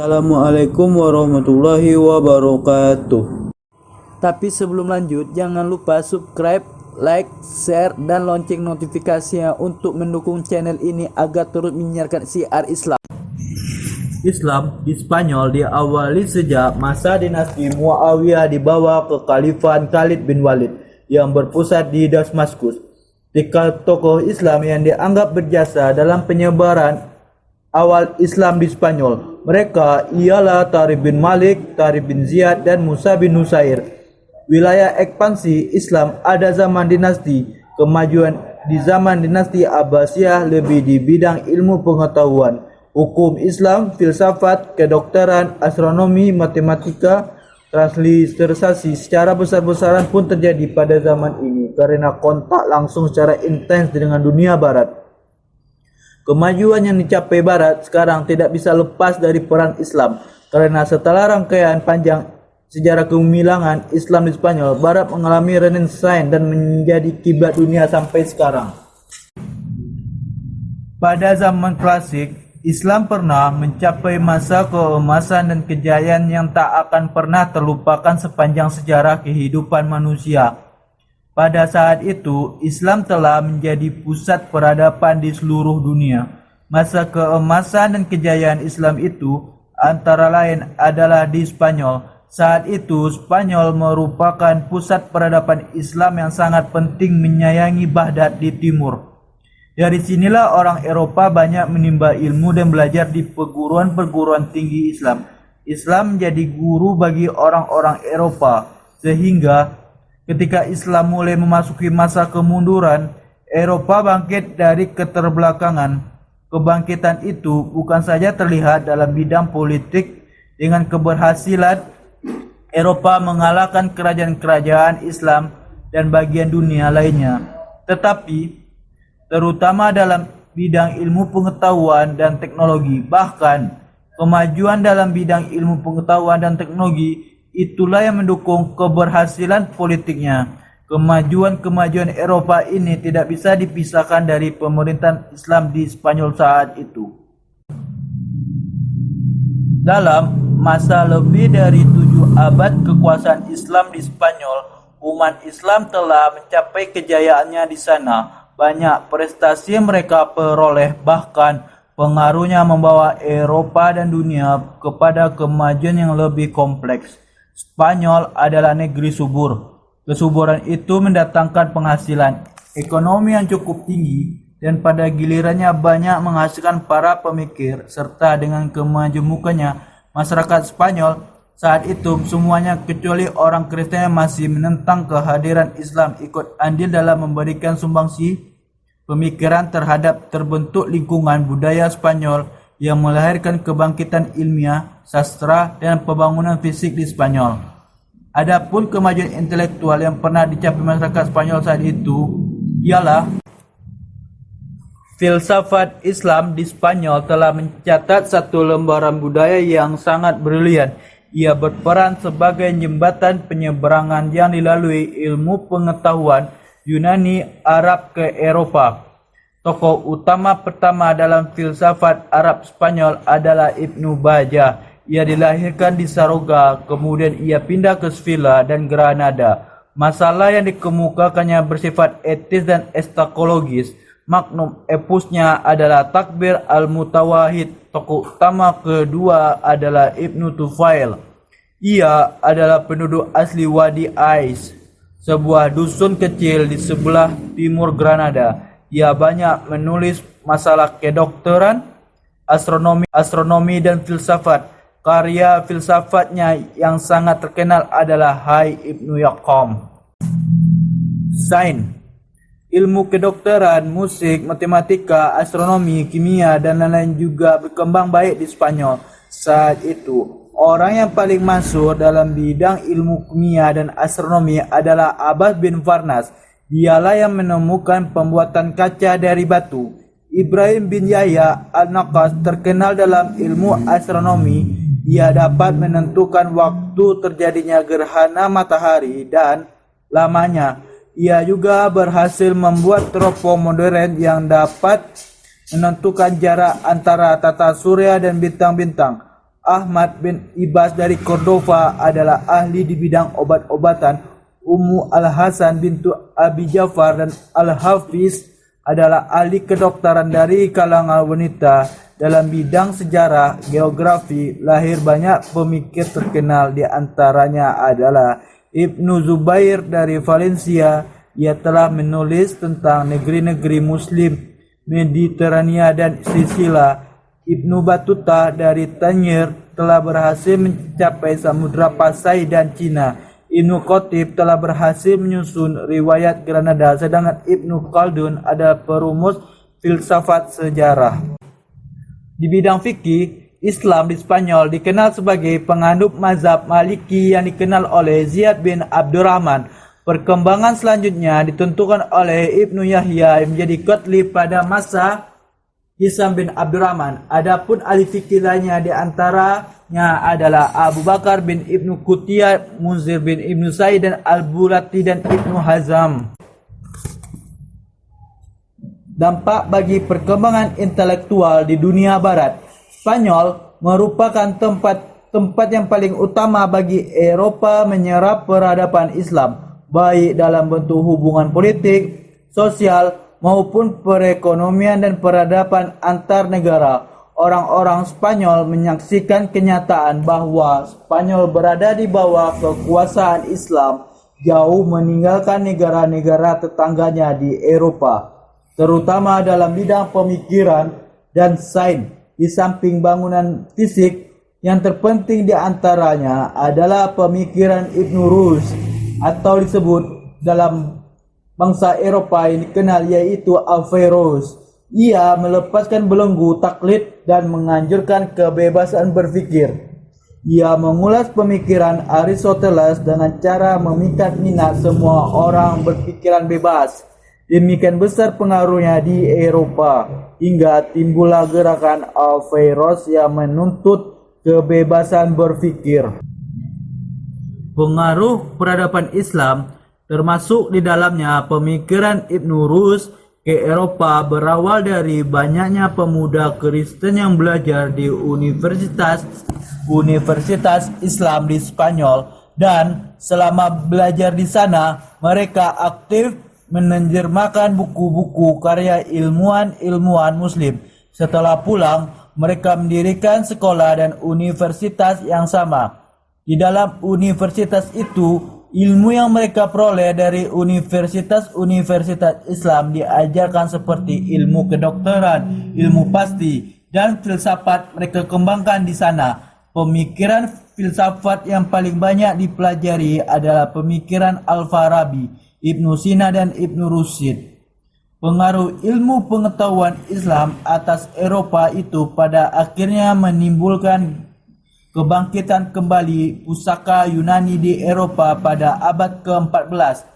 Assalamualaikum warahmatullahi wabarakatuh. Tapi sebelum lanjut, jangan lupa subscribe, like, share, dan lonceng notifikasinya untuk mendukung channel ini agar terus menyiarkan syiar Islam. Islam di Spanyol diawali sejak masa dinasti Muawiyah di bawah kekhalifahan Khalid bin Walid yang berpusat di Damaskus. Tiga tokoh Islam yang dianggap berjasa dalam penyebaran awal Islam di Spanyol. Mereka ialah Tariq bin Malik, Tariq bin Ziyad, dan Musa bin Nusair. Wilayah ekspansi Islam ada zaman dinasti. Kemajuan di zaman dinasti Abbasiyah lebih di bidang ilmu pengetahuan, hukum Islam, filsafat, kedokteran, astronomi, matematika, transliterasi secara besar-besaran pun terjadi pada zaman ini karena kontak langsung secara intens dengan dunia barat. Kemajuan yang dicapai Barat sekarang tidak bisa lepas dari peran Islam, karena setelah rangkaian panjang sejarah kegemilangan Islam di Spanyol, Barat mengalami renaissance dan menjadi kiblat dunia sampai sekarang. Pada zaman klasik, Islam pernah mencapai masa keemasan dan kejayaan yang tak akan pernah terlupakan sepanjang sejarah kehidupan manusia. Pada saat itu, Islam telah menjadi pusat peradaban di seluruh dunia. Masa keemasan dan kejayaan Islam itu antara lain adalah di Spanyol. Saat itu, Spanyol merupakan pusat peradaban Islam yang sangat penting menyayangi Baghdad di timur. Dari sinilah orang Eropa banyak menimba ilmu dan belajar di perguruan-perguruan tinggi Islam. Islam menjadi guru bagi orang-orang Eropa, sehingga ketika Islam mulai memasuki masa kemunduran, Eropa bangkit dari keterbelakangan. Kebangkitan itu bukan saja terlihat dalam bidang politik dengan keberhasilan Eropa mengalahkan kerajaan-kerajaan Islam dan bagian dunia lainnya, tetapi terutama dalam bidang ilmu pengetahuan dan teknologi. Bahkan kemajuan dalam bidang ilmu pengetahuan dan teknologi itulah yang mendukung keberhasilan politiknya. Kemajuan-kemajuan Eropa ini tidak bisa dipisahkan dari pemerintahan Islam di Spanyol saat itu. Dalam masa lebih dari 7 abad kekuasaan Islam di Spanyol, umat Islam telah mencapai kejayaannya di sana. Banyak prestasi yang mereka peroleh, bahkan pengaruhnya membawa Eropa dan dunia kepada kemajuan yang lebih kompleks. Spanyol adalah negeri subur. Kesuburan itu mendatangkan penghasilan ekonomi yang cukup tinggi dan pada gilirannya banyak menghasilkan para pemikir, serta dengan kemajemukannya masyarakat Spanyol saat itu semuanya kecuali orang Kristen yang masih menentang kehadiran Islam ikut andil dalam memberikan sumbangsi pemikiran terhadap terbentuk lingkungan budaya Spanyol yang melahirkan kebangkitan ilmiah, sastra, dan pembangunan fisik di Spanyol. Adapun kemajuan intelektual yang pernah dicapai masyarakat Spanyol saat itu ialah filsafat Islam di Spanyol telah mencatat satu lembaran budaya yang sangat brilian. Ia berperan sebagai jembatan penyeberangan yang dilalui ilmu pengetahuan Yunani Arab ke Eropa. Tokoh utama pertama dalam filsafat Arab Spanyol adalah Ibnu Bajjah. Ia dilahirkan di Saroga, kemudian ia pindah ke Sevilla dan Granada. Masalah yang dikemukakannya bersifat etis dan estakologis. Magnum epusnya adalah Takbir al-Mutawahhid. Tokoh utama kedua adalah Ibnu Tufail. Ia adalah penduduk asli Wadi Ais, sebuah dusun kecil di sebelah timur Granada. Ia banyak menulis masalah kedokteran, astronomi dan filsafat. Karya filsafatnya yang sangat terkenal adalah Hai Ibnu Yaqam. Sains, ilmu kedokteran, musik, matematika, astronomi, kimia, dan lain-lain juga berkembang baik di Spanyol saat itu. Orang yang paling masyhur dalam bidang ilmu kimia dan astronomi adalah Abbas bin Farnas. Dialah yang menemukan pembuatan kaca dari batu. Ibrahim bin Yahya al-Naqas terkenal dalam ilmu astronomi. Ia dapat menentukan waktu terjadinya gerhana matahari dan lamanya. Ia juga berhasil membuat teropong modern yang dapat menentukan jarak antara tata surya dan bintang-bintang. Ahmad bin Ibas dari Cordova adalah ahli di bidang obat-obatan. Ummu Al-Hasan bintu Abi Ja'far dan Al-Hafiz adalah ahli kedokteran dari kalangan wanita. Dalam bidang sejarah, geografi, lahir banyak pemikir terkenal, di antaranya adalah Ibnu Zubair dari Valencia. Ia telah menulis tentang negeri-negeri Muslim Mediterania dan Sisilia. Ibnu Battuta dari Tangier telah berhasil mencapai Samudra Pasai dan Cina. Ibnu Qutb telah berhasil menyusun riwayat Granada, sedangkan Ibnu Khaldun adalah perumus filsafat sejarah. Di bidang fikih, Islam di Spanyol dikenal sebagai penganut mazhab Maliki yang dikenal oleh Ziyad bin Abdurrahman. Perkembangan selanjutnya ditentukan oleh Ibnu Yahya yang menjadi khatib pada masa Hisam bin Abdurrahman. Adapun ahli fikih lainnya di antaranya adalah Abu Bakar bin Ibnu Qutiyah, Munzir bin Ibnu Sa'id dan Al-Bulati dan Ibnu Hazam. Dampak bagi perkembangan intelektual di dunia barat. Spanyol merupakan tempat yang paling utama bagi Eropa menyerap peradaban Islam, baik dalam bentuk hubungan politik, sosial, maupun perekonomian dan peradaban antar negara. Orang-orang Spanyol menyaksikan kenyataan bahwa Spanyol berada di bawah kekuasaan Islam, jauh meninggalkan negara-negara tetangganya di Eropa, terutama dalam bidang pemikiran dan sains. Di samping bangunan fisik, yang terpenting di antaranya adalah pemikiran Ibn Rushd, atau disebut dalam bangsa Eropa yang dikenal yaitu Averroes. Ia melepaskan belenggu taklid dan menganjurkan kebebasan berpikir. Ia mengulas pemikiran Aristoteles dengan cara memikat minat semua orang berpikiran bebas. Demikian besar pengaruhnya di Eropa hingga timbullah gerakan Averroes yang menuntut kebebasan berpikir. Pengaruh peradaban Islam termasuk di dalamnya pemikiran Ibn Rushd ke Eropa berawal dari banyaknya pemuda Kristen yang belajar di universitas Islam di Spanyol, dan selama belajar di sana mereka aktif menerjemahkan buku-buku karya ilmuwan Muslim. Setelah pulang, mereka mendirikan sekolah dan universitas yang sama. Di dalam universitas itu, ilmu yang mereka peroleh dari universitas Islam diajarkan seperti ilmu kedokteran, ilmu pasti, dan filsafat mereka kembangkan di sana. Pemikiran filsafat yang paling banyak dipelajari adalah pemikiran Al-Farabi, Ibnu Sina, dan Ibnu Rushd. Pengaruh ilmu pengetahuan Islam atas Eropa itu pada akhirnya menimbulkan kebangkitan kembali pusaka Yunani di Eropa pada abad ke-14.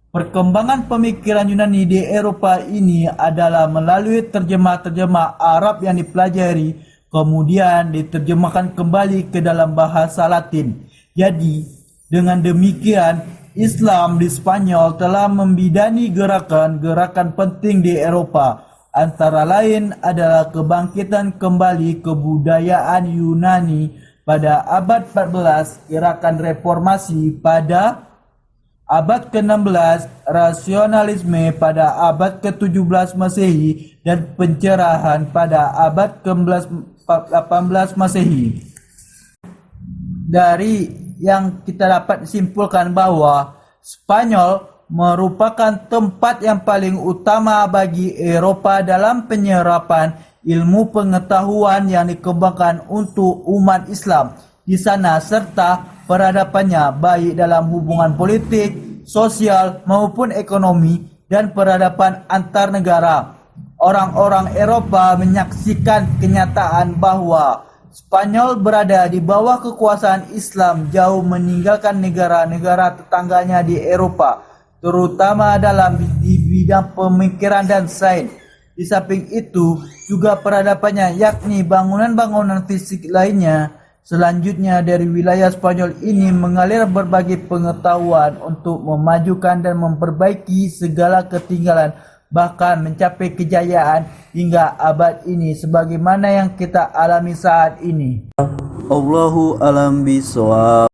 Perkembangan pemikiran Yunani di Eropa ini adalah melalui terjemah-terjemah Arab yang dipelajari, kemudian diterjemahkan kembali ke dalam bahasa Latin. Jadi, dengan demikian, Islam di Spanyol telah membidani gerakan-gerakan penting di Eropa. Antara lain adalah kebangkitan kembali kebudayaan Yunani pada abad 14, gerakan reformasi pada abad ke-16, rasionalisme pada abad ke-17 Masehi, dan pencerahan pada abad ke-18 Masehi. Dari yang kita dapat simpulkan bahwa Spanyol merupakan tempat yang paling utama bagi Eropa dalam penyerapan ilmu pengetahuan yang dikembangkan untuk umat Islam di sana, serta peradabannya baik dalam hubungan politik, sosial maupun ekonomi, dan peradaban antar negara. Orang-orang Eropa menyaksikan kenyataan bahwa Spanyol berada di bawah kekuasaan Islam, jauh meninggalkan negara-negara tetangganya di Eropa, terutama dalam di bidang pemikiran dan sains. Di samping itu, juga peradabannya, yakni bangunan-bangunan fisik lainnya. Selanjutnya, dari wilayah Spanyol ini mengalir berbagai pengetahuan untuk memajukan dan memperbaiki segala ketinggalan bahkan mencapai kejayaan hingga abad ini sebagaimana yang kita alami saat ini. Allahu alam bisawab.